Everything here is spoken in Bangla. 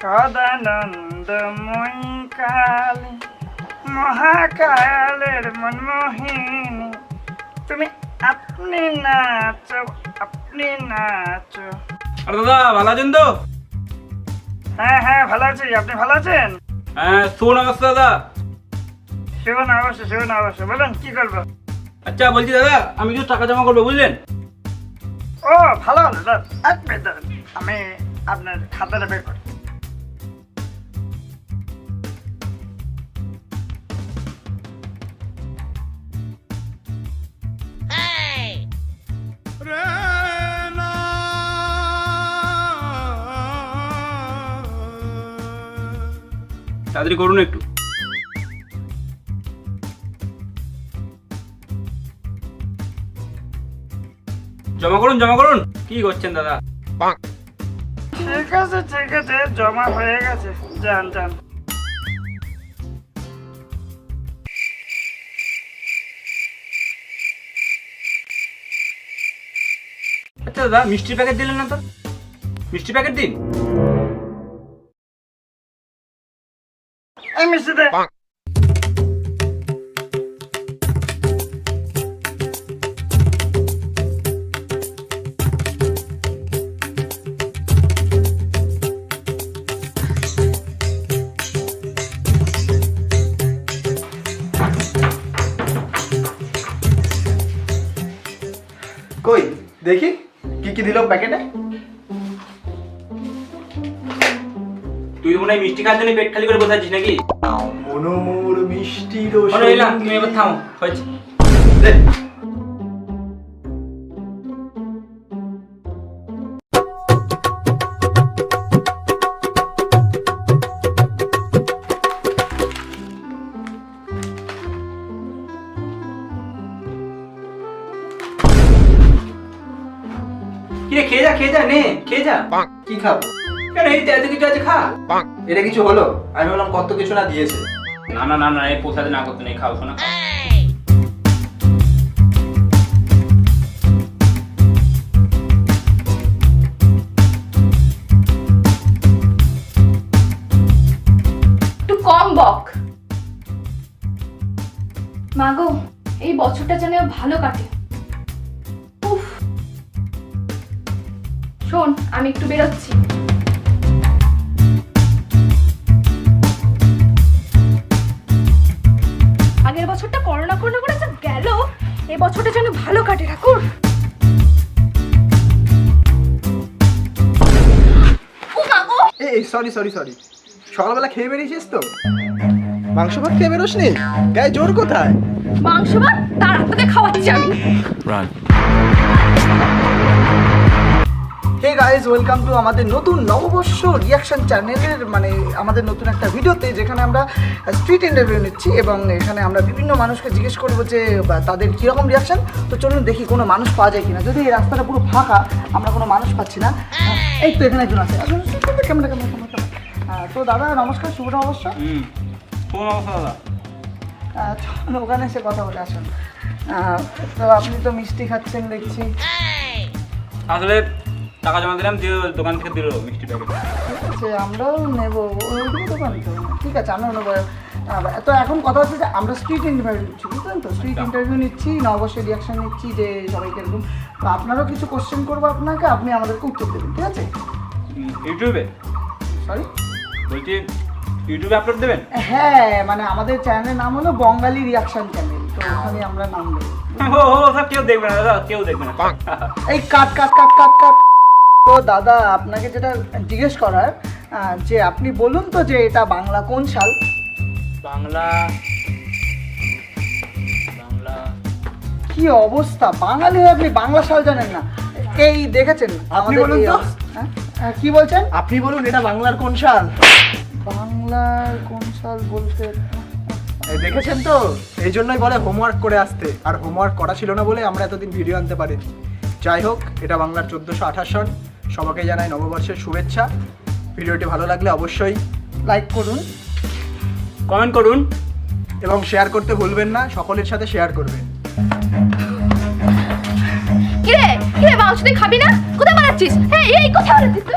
সদানন্দময়ী কালী মহাকালের মনমোহিনী তুমি আপনি নাচো আপনি নাচো। আরে দাদা ভালো আছেন তো? হ্যাঁ হ্যাঁ ভালো আছি, আপনি ভালো আছেন? হ্যাঁ শুভ নমস্কার দাদা। শুভ নববর্ষ বলুন কি করবো? আচ্ছা বলছি দাদা আমি কিছু টাকা জমা করবো বুঝলেন? ও ভালো হলো দাদা, এক মিনিট দাঁড়ান, আমি আপনার খাতাটা বের করি। তাড়াতাড়ি করুন একটু। জমা করুন কি করছেন দাদা? ঠিক আছে জমা হয়ে গেছে, যান। আচ্ছা দাদা মিষ্টির প্যাকেট দিলেন না তো? মিষ্টি প্যাকেট দিন। এই মিষ্টি দে। কই দেখি কি কি দিল প্যাকেটে। তুই মনে হয় মিষ্টি খাওয়ার জন্য পেট খালি করে বসে আছিস নাকি? মনোমোর মিষ্টির এলাম তুমি এবার থামো হয়েছে। কিরে খেয়ে যা নে খেয়ে যা। কি খাবো? কেন এই এত কিছু আছে খা। এটা কিছু হলো? আমি বললাম কত কিছু না দিয়েছে। না এই পোষাতে না করতে নেই, খাও শোনা। একটু কম বক। মাগো এই বছরটা যেন ভালো কাটে। উফ শোন আমি একটু বেরোচ্ছি। আগের বছরটা করোনা করে যা গেল, এই বছরটা যেন ভালো কাটে ঠাকুর। এই সরি সকালবেলা খেয়ে বেরিয়েছিস তো? মাংস ভাত খেয়ে বেরোসনি? গায়ে জোর কোথায়? মাংস ভাত তার তোকে খাওয়াচ্ছি আমি। হে গাইজ, ওয়েলকাম টু আমাদের নতুন নববর্ষ রিয়াকশন চ্যানেলের আমাদের নতুন একটা ভিডিওতে, যেখানে আমরা স্ট্রিট ইন্টারভিউ নিচ্ছি এবং এখানে আমরা বিভিন্ন মানুষকে জিজ্ঞেস করবো যে তাদের কীরকম রিয়াকশন। তো চলুন দেখি কোনো মানুষ পাওয়া যায় কিনা। যদি এই রাস্তাটা পুরো ফাঁকা, আমরা কোনো মানুষ পাচ্ছি না। এই তো এখানে একজন আছে। ক্যামেরা। তো দাদা নমস্কার, শুভ নববর্ষ। দাদা চলুন ওখানে এসে কথা বলে আসুন। তো আপনি তো মিষ্টি খাচ্ছেন দেখছি। আসলে টাকা জমা দিলাম, দিয়ে দোকান থেকে দিল মিষ্টি প্যাকেট। ঠিক আছে আমরাও নেবো, ওইদিকে দোকান তো। ঠিক আছে আমরাও নেবো। তো এখন কথা হচ্ছে যে আমরা স্ট্রিট ইন্টারভিউ নিচ্ছি, বুঝলেন তো? স্ট্রিট ইন্টারভিউ নিচ্ছি, নববর্ষের রিয়াকশন নিচ্ছি যে সবাইকে এরকম। তো আপনারও কিছু কোশ্চেন করবো আপনাকে, আপনি আমাদেরকে উত্তর দেবেন, ঠিক আছে? ইউটিউবে? সরি বলছি ইউটিউবে আপলোড দেবেন? হ্যাঁ আমাদের চ্যানেলের নাম হলো বঙ্গালী রিয়াকশন চ্যানেল। তো ওখানে আমরা নাম দেবো। সব কেউ দেখবে না দাদা, কেউ দেখবে না। এই কাট। তো দাদা আপনাকে যেটা জিজ্ঞেস করার, যে আপনি বলুন তো যে এটা বাংলা কোন সাল? বাংলা কি অবস্থা, বাঙালি হয়ে আপনি বাংলা সাল জানেন না? এই দেখেছেন আপনি বলুন তো। কি বলছেন? আপনি বলুন এটা বাংলার কোন সাল? বাংলার কোন সাল বলতে এই দেখেছেন তো, এই জন্যই বলে হোমওয়ার্ক করে আসতে, আর হোমওয়ার্ক করা ছিল না বলে আমরা এতদিন ভিডিও আনতে পারিনি। যাই হোক, এটা বাংলার 1428 সন। সবাইকে জানাই নববর্ষের শুভেচ্ছা। ভিডিওটি ভালো লাগলে অবশ্যই লাইক করুন, কমেন্ট করুন এবং শেয়ার করতে ভুলবেন না। সকলের সাথে শেয়ার করবেন। কিরে মাংস তুই খাবি না? কোথায় বানাচ্ছিস? এই কোথায় বানাচ্ছিস তুই?